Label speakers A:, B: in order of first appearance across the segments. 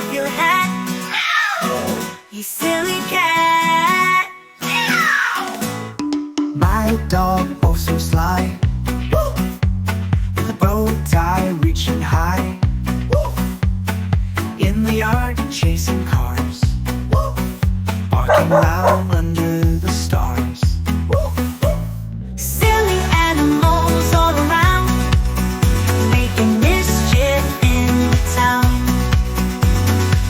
A: off your hat, you silly cat.
B: My dog, oh so sly, with a bow tie reaching high, in the yard chasing cars, barking loud under the stars.
A: Silly animals all around, making mischief in the town.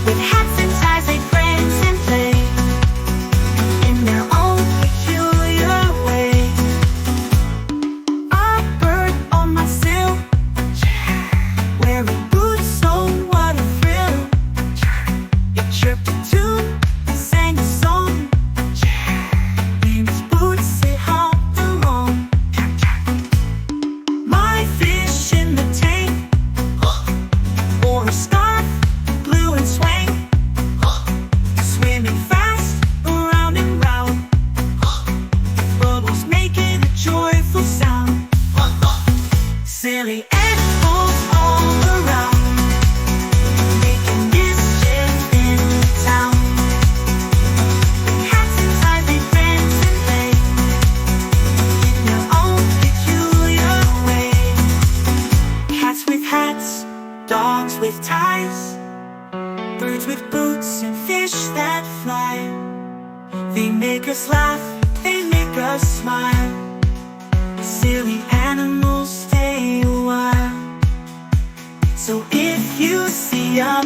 A: With hats and ties they friends and play, in their own peculiar way. A bird on my sill, wearing boots, oh what a thrill. It chirped a tune, sang a song, in its boots it hopped along. My fish in the tank, wore a scarf, blue and swang, swimming fast around and round, bubbles making a joyful sound. Silly animals all around, making mischief in the town. Hats and ties they friends and play, in their own peculiar way. Cats with hats, dogs with ties, birds with boots and fish that fly. They make us laugh, they make us smile. Silly animals stay a while. So if you see a